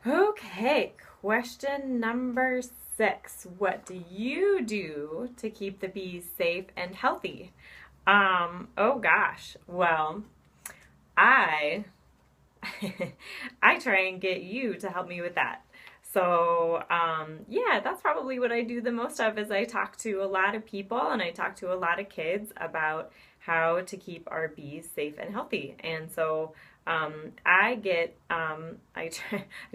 Okay, question number 6. What do you do to keep the bees safe and healthy? Oh gosh. Well, I I try and get you to help me with that. So, yeah, that's probably what I do the most of is I talk to a lot of people and I talk to a lot of kids about how to keep our bees safe and healthy. And so, I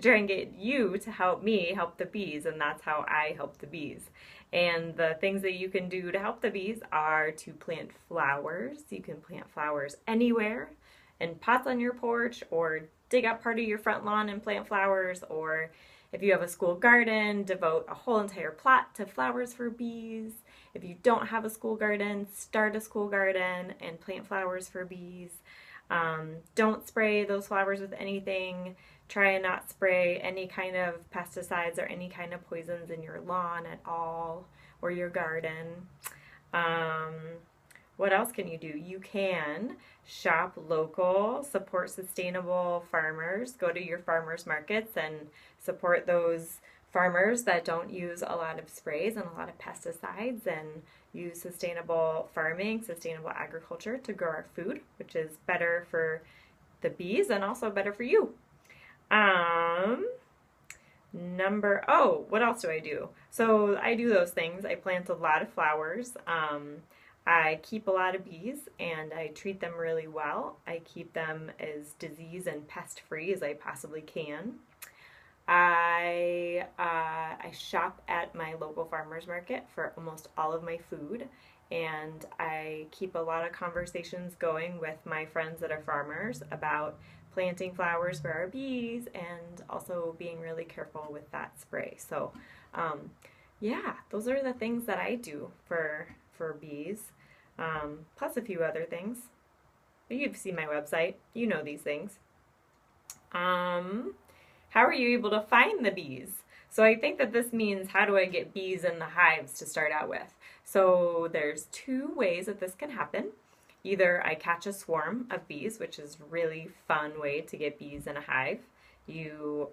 try and get you to help me help the bees, and that's how I help the bees. And the things that you can do to help the bees are to plant flowers. You can plant flowers anywhere in pots on your porch, or dig up part of your front lawn and plant flowers, or if you have a school garden, devote a whole entire plot to flowers for bees. If you don't have a school garden, start a school garden and plant flowers for bees. Don't spray those flowers with anything. Try and not spray any kind of pesticides or any kind of poisons in your lawn at all or your garden. Um, what else can you do? You can shop local, support sustainable farmers, go to your farmers markets and support those farmers that don't use a lot of sprays and a lot of pesticides and use sustainable farming, sustainable agriculture to grow our food, which is better for the bees and also better for you. Um, what else do I do? So I do those things. I plant a lot of flowers. I keep a lot of bees and I treat them really well. I keep them as disease and pest free as I possibly can. I shop at my local farmers market for almost all of my food, and I keep a lot of conversations going with my friends that are farmers about planting flowers for our bees and also being really careful with that spray. So, yeah, those are the things that I do for bees, plus a few other things. You've seen my website, you know these things. Um, how are you able to find the bees? So I think that this means how do I get bees in the hives to start out with? So there's two ways that this can happen. Either I catch a swarm of bees, which is a really fun way to get bees in a hive. You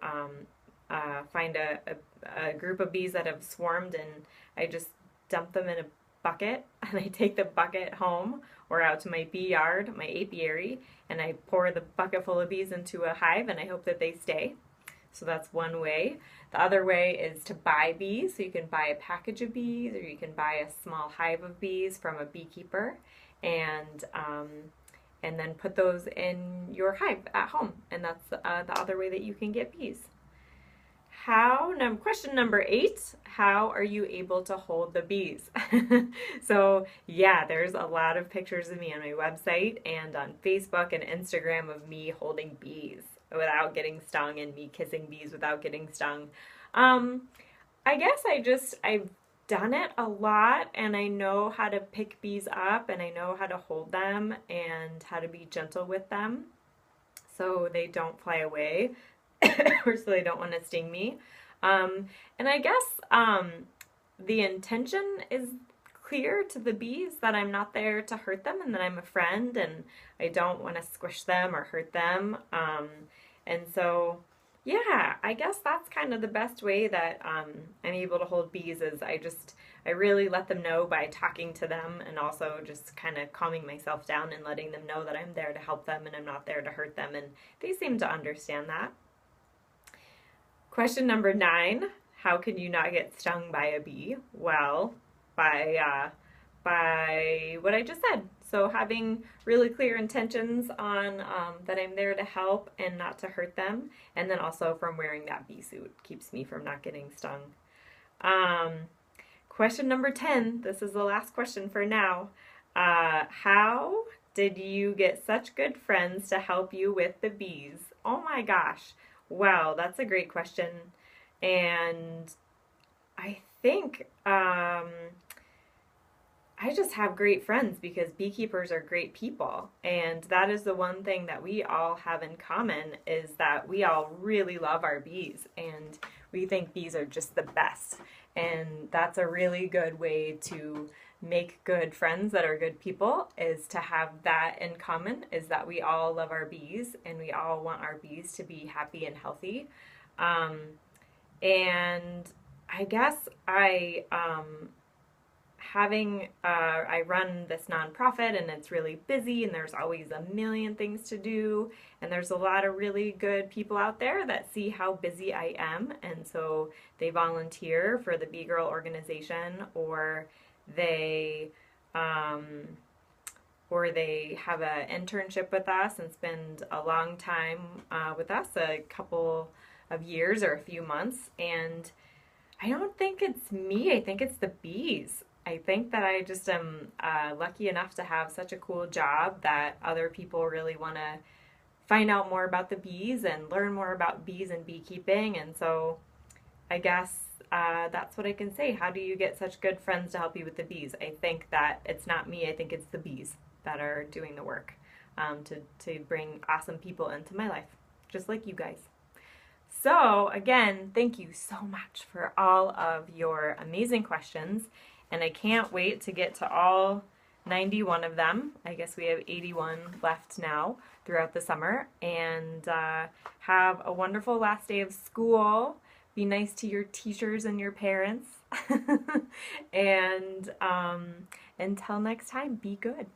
find a group of bees that have swarmed, and I just dump them in a bucket, and I take the bucket home or out to my bee yard, my apiary, and I pour the bucket full of bees into a hive, and I hope that they stay. So that's one way. The other way is to buy bees. So you can buy a package of bees, or you can buy a small hive of bees from a beekeeper, and um, and then put those in your hive at home. And that's the other way that you can get bees. Question number 8, how are you able to hold the bees? So yeah, there's a lot of pictures of me on my website and on Facebook and Instagram of me holding bees without getting stung and me kissing bees without getting stung. Um, I guess I've done it a lot, and I know how to pick bees up and I know how to hold them and how to be gentle with them so they don't fly away or so they don't want to sting me. And I guess the intention is clear to the bees that I'm not there to hurt them and that I'm a friend and I don't want to squish them or hurt them. And so, yeah, I guess that's kind of the best way that I'm able to hold bees is I really let them know by talking to them and also just kind of calming myself down and letting them know that I'm there to help them and I'm not there to hurt them. And they seem to understand that. Question number 9, how can you not get stung by a bee? Well, by what I just said. So having really clear intentions on that I'm there to help and not to hurt them, and then also from wearing that bee suit keeps me from not getting stung. Um, Question number 10, this is the last question for now. How did you get such good friends to help you with the bees? Oh my gosh. Wow, that's a great question. And I think I just have great friends because beekeepers are great people. And that is the one thing that we all have in common is that we all really love our bees and we think bees are just the best. And that's a really good way to make good friends that are good people is to have that in common is that we all love our bees and we all want our bees to be happy and healthy. And I guess I run this nonprofit and it's really busy and there's always a million things to do and there's a lot of really good people out there that see how busy I am and so they volunteer for the Bee Girl organization they um, or they have an internship with us and spend a long time with us, a couple of years or a few months. And I don't think it's me. I think it's the bees. I think that I just am lucky enough to have such a cool job that other people really want to find out more about the bees and learn more about bees and beekeeping. And so I guess that's what I can say. How do you get such good friends to help you with the bees? I think that it's not me. I think it's the bees that are doing the work to bring awesome people into my life, just like you guys. So again, thank you so much for all of your amazing questions, and I can't wait to get to all 91 of them. I guess we have 81 left now throughout the summer, and have a wonderful last day of school. Be nice to your teachers and your parents. And until next time, be good.